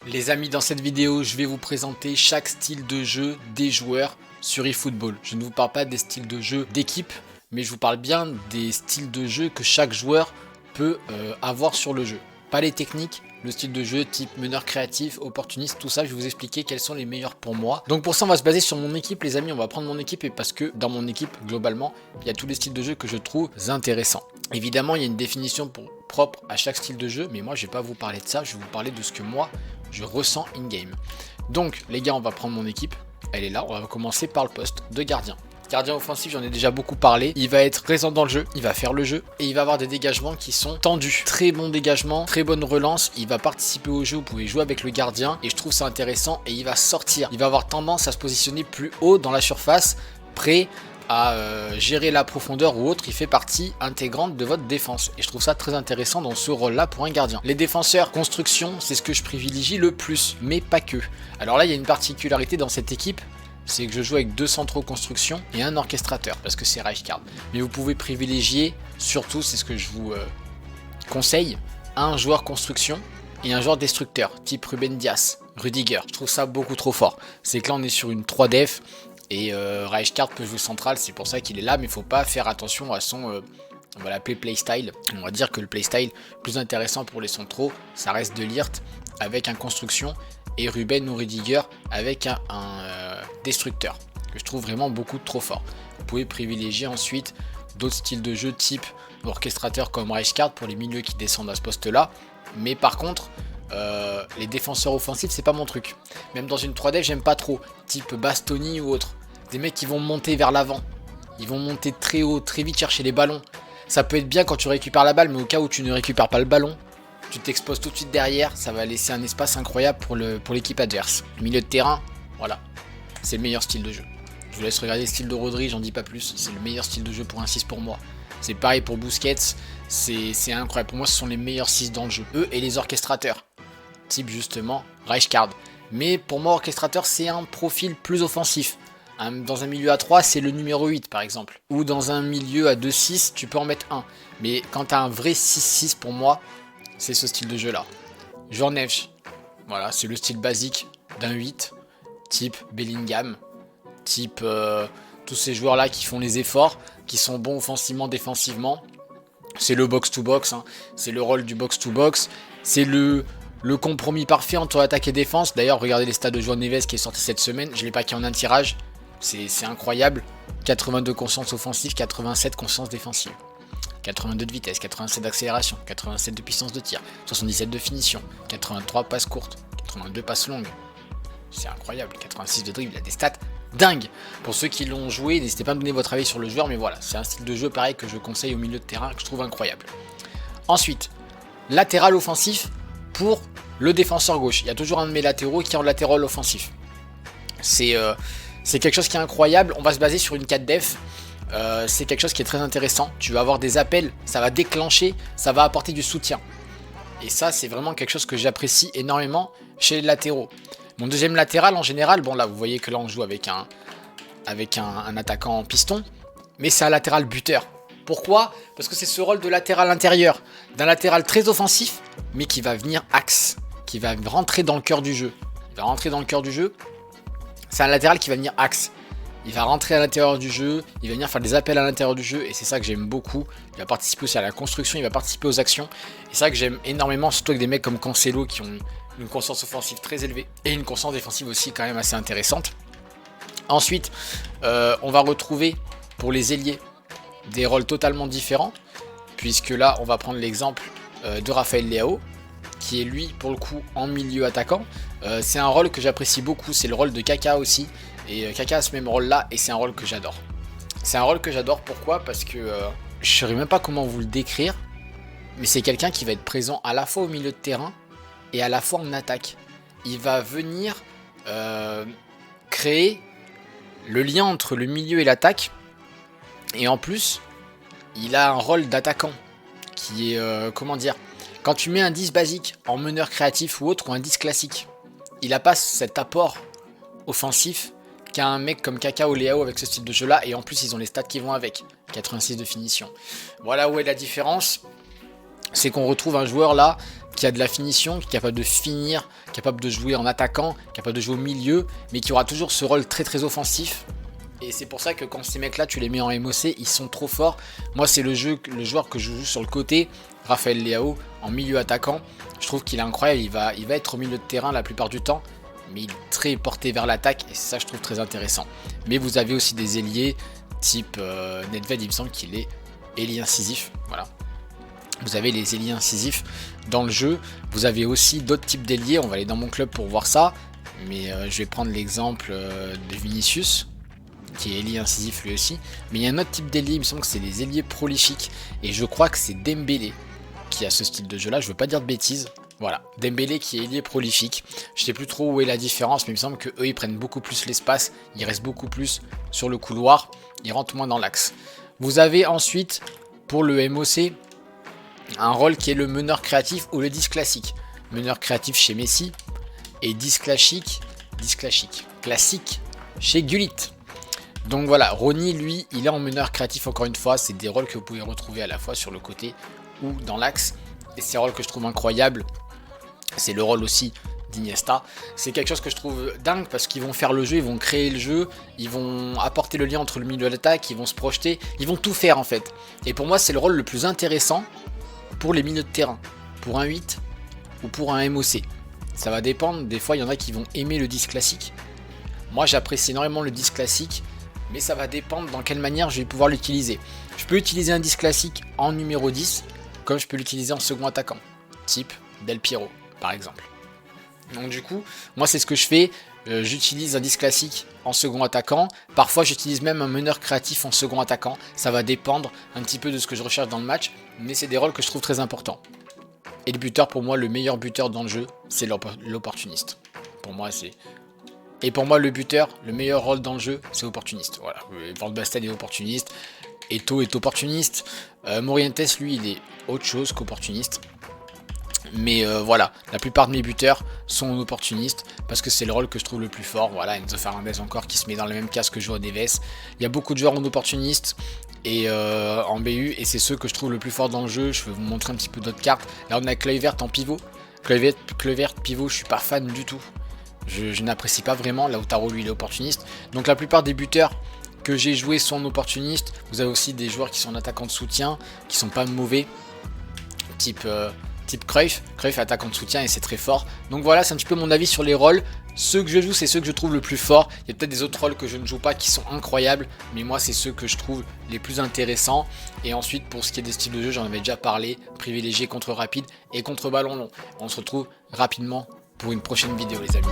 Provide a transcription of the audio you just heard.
Les amis, dans cette vidéo, je vais vous présenter chaque style de jeu des joueurs sur eFootball. Je ne vous parle pas des styles de jeu d'équipe, mais je vous parle bien des styles de jeu que chaque joueur peut avoir sur le jeu. Pas les techniques, le style de jeu type meneur créatif, opportuniste, tout ça, je vais vous expliquer quels sont les meilleurs pour moi. Donc pour ça, on va se baser sur mon équipe, les amis, on va prendre mon équipe, et parce que dans mon équipe, globalement, il y a tous les styles de jeu que je trouve intéressants. Évidemment, il y a une définition propre à chaque style de jeu, mais moi, je vais pas vous parler de ça, je vais vous parler de ce que moi, je ressens in-game. Donc, les gars, on va prendre mon équipe, elle est là, on va commencer par le poste de gardien. Gardien offensif, j'en ai déjà beaucoup parlé. Il va être présent dans le jeu, il va faire le jeu et il va avoir des dégagements qui sont tendus. Très bon dégagement, très bonne relance. Il va participer au jeu, vous pouvez jouer avec le gardien et je trouve ça intéressant. Et il va sortir, il va avoir tendance à se positionner plus haut dans la surface, prêt à gérer la profondeur ou autre. Il fait partie intégrante de votre défense et je trouve ça très intéressant dans ce rôle là pour un gardien. Les défenseurs construction, c'est ce que je privilégie le plus, mais pas que. Alors là, il y a une particularité dans cette équipe, c'est que je joue avec deux centraux construction et un orchestrateur, parce que c'est Rijkaard. Mais vous pouvez privilégier, surtout, c'est ce que je vous conseille, un joueur construction et un joueur destructeur, type Ruben Dias, Rudiger. Je trouve ça beaucoup trop fort. C'est que là, on est sur une 3 def, et Rijkaard peut jouer central, c'est pour ça qu'il est là, mais il ne faut pas faire attention à son... on va l'appeler playstyle. On va dire que le playstyle plus intéressant pour les centraux, ça reste De Ligt avec un construction et Ruben ou Rudiger avec un destructeur, que je trouve vraiment beaucoup trop fort. Vous pouvez privilégier ensuite d'autres styles de jeu type orchestrateur comme Rijkaard pour les milieux qui descendent à ce poste là, mais par contre les défenseurs offensifs c'est pas mon truc. Même dans une 3D j'aime pas trop, type Bastoni ou autre, des mecs qui vont monter vers l'avant, ils vont monter très haut, très vite chercher les ballons. Ça peut être bien quand tu récupères la balle, mais au cas où tu ne récupères pas le ballon, tu t'exposes tout de suite derrière, ça va laisser un espace incroyable pour l'équipe adverse. Le milieu de terrain, voilà, c'est le meilleur style de jeu. Je vous laisse regarder le style de Rodri, j'en dis pas plus, c'est le meilleur style de jeu pour un 6 pour moi. C'est pareil pour Busquets, c'est incroyable. Pour moi, ce sont les meilleurs 6 dans le jeu. Eux et les orchestrateurs, type justement Rijkaard. Mais pour moi, orchestrateur, c'est un profil plus offensif. Dans un milieu à 3, c'est le numéro 8 par exemple. Ou dans un milieu à 2-6, tu peux en mettre un. Mais quand tu as un vrai 6-6 pour moi, c'est ce style de jeu là. Jornevch, voilà, c'est le style basique d'un 8, type Bellingham, type tous ces joueurs là qui font les efforts, qui sont bons offensivement, défensivement. C'est le box-to-box, hein. C'est le rôle du box-to-box, c'est le compromis parfait entre attaque et défense. D'ailleurs, regardez les stats de João Neves qui est sorti cette semaine, je l'ai packé en un tirage, c'est incroyable. 82 conscience offensive, 87 conscience défensive. 82 de vitesse, 87 d'accélération, 87 de puissance de tir, 77 de finition, 83 passes courtes, 82 passes longues. C'est incroyable, 86 de dribble, il a des stats dingues. Pour ceux qui l'ont joué, n'hésitez pas à me donner votre avis sur le joueur, mais voilà, c'est un style de jeu pareil que je conseille au milieu de terrain, que je trouve incroyable. Ensuite, latéral offensif pour le défenseur gauche. Il y a toujours un de mes latéraux qui est en latéral offensif. C'est quelque chose qui est incroyable, on va se baser sur une 4 def. C'est quelque chose qui est très intéressant. Tu vas avoir des appels, ça va déclencher, ça va apporter du soutien. Et ça, c'est vraiment quelque chose que j'apprécie énormément chez les latéraux. Mon deuxième latéral, en général, bon là, vous voyez que là, on joue avec un attaquant en piston, mais c'est un latéral buteur. Pourquoi? Parce que c'est ce rôle de latéral intérieur, d'un latéral très offensif, mais qui va venir axe, qui va rentrer dans le cœur du jeu. Il va rentrer dans le cœur du jeu. C'est un latéral qui va venir axe. Il va rentrer à l'intérieur du jeu, il va venir faire des appels à l'intérieur du jeu et c'est ça que j'aime beaucoup. Il va participer aussi à la construction, il va participer aux actions. Et c'est ça que j'aime énormément, surtout avec des mecs comme Cancelo qui ont une conscience offensive très élevée et une conscience défensive aussi quand même assez intéressante. Ensuite, on va retrouver pour les ailiers des rôles totalement différents, puisque là on va prendre l'exemple de Rafael Leao, qui est lui pour le coup en milieu attaquant. C'est un rôle que j'apprécie beaucoup, c'est le rôle de Kaka aussi. Et Kaka a ce même rôle là et c'est un rôle que j'adore. C'est un rôle que j'adore, pourquoi? Parce que je ne saurais même pas comment vous le décrire, mais c'est quelqu'un qui va être présent à la fois au milieu de terrain et à la fois en attaque. Il va venir créer le lien entre le milieu et l'attaque, et en plus il a un rôle d'attaquant qui est, comment dire, quand tu mets un 10 basique en meneur créatif ou autre, ou un 10 classique, il n'a pas cet apport offensif qu'a un mec comme Kaka ou Leao avec ce style de jeu là, et en plus ils ont les stats qui vont avec, 86 de finition. Voilà où est la différence. c'est qu'on retrouve un joueur là qui a de la finition, qui est capable de finir, capable de jouer en attaquant, capable de jouer au milieu, mais qui aura toujours ce rôle très très offensif. Et c'est pour ça que quand ces mecs là tu les mets en MOC, ils sont trop forts. Moi c'est le joueur que je joue sur le côté, Raphaël Leao, en milieu attaquant. Je trouve qu'il est incroyable, il va être au milieu de terrain la plupart du temps, mais il est très porté vers l'attaque et ça je trouve très intéressant. Mais vous avez aussi des ailiers type Nedved, il me semble qu'il est ailier incisif, voilà. Vous avez les ailiers incisifs dans le jeu. Vous avez aussi d'autres types d'ailiers. On va aller dans mon club pour voir ça. Mais je vais prendre l'exemple de Vinicius, qui est ailier incisif lui aussi. Mais il y a un autre type d'ailier, il me semble que c'est les ailiers prolifiques. Et je crois que c'est Dembélé qui a ce style de jeu là. Je ne veux pas dire de bêtises. Voilà, Dembélé qui est ailier prolifique. Je ne sais plus trop où est la différence, mais il me semble qu'eux ils prennent beaucoup plus l'espace. Ils restent beaucoup plus sur le couloir. Ils rentrent moins dans l'axe. Vous avez ensuite, pour le MOC, un rôle qui est le meneur créatif ou le 10 classique. Meneur créatif chez Messi et 10 classique chez Gullit. Donc voilà, Ronny lui, il est en meneur créatif encore une fois. C'est des rôles que vous pouvez retrouver à la fois sur le côté ou dans l'axe. Et c'est un rôle que je trouve incroyable. C'est le rôle aussi d'Iniesta. C'est quelque chose que je trouve dingue parce qu'ils vont faire le jeu, ils vont créer le jeu, ils vont apporter le lien entre le milieu et l'attaque, ils vont se projeter, ils vont tout faire en fait. Et pour moi, c'est le rôle le plus intéressant pour les milieux de terrain, pour un 8 ou pour un MOC. Ça va dépendre, des fois il y en a qui vont aimer le 10 classique. Moi j'apprécie énormément le 10 classique, mais ça va dépendre dans quelle manière je vais pouvoir l'utiliser. Je peux utiliser un 10 classique en numéro 10, comme je peux l'utiliser en second attaquant, type Del Piero par exemple. Donc du coup, moi c'est ce que je fais, j'utilise un 10 classique en second attaquant, parfois j'utilise même un meneur créatif en second attaquant, ça va dépendre un petit peu de ce que je recherche dans le match, mais c'est des rôles que je trouve très importants. Et le buteur, pour moi, le meilleur buteur dans le jeu, c'est l'opportuniste. Pour moi, c'est... Et pour moi, le buteur, le meilleur rôle dans le jeu, c'est opportuniste. Voilà, Van Basten est opportuniste, Eto'o est opportuniste, Morientes, lui, il est autre chose qu'opportuniste. Mais voilà, la plupart de mes buteurs sont opportunistes parce que c'est le rôle que je trouve le plus fort. Voilà, Enzo Fernandez encore qui se met dans la même case que João Neves. Il y a beaucoup de joueurs en opportuniste et en BU et c'est ceux que je trouve le plus fort dans le jeu. Je vais vous montrer un petit peu d'autres cartes. Là on a Kluivert en pivot. Kluivert pivot, je suis pas fan du tout. Je n'apprécie pas vraiment. Lautaro lui il est opportuniste. Donc la plupart des buteurs que j'ai joués sont opportunistes. Vous avez aussi des joueurs qui sont en attaquant de soutien, qui sont pas mauvais. Type Cruyff est attaquant de soutien et c'est très fort. Donc voilà, c'est un petit peu mon avis sur les rôles. Ceux que je joue, c'est ceux que je trouve le plus fort. Il y a peut-être des autres rôles que je ne joue pas qui sont incroyables, mais moi c'est ceux que je trouve les plus intéressants. Et ensuite, pour ce qui est des styles de jeu, j'en avais déjà parlé, privilégié contre rapide et contre ballon long. On se retrouve rapidement pour une prochaine vidéo les amis.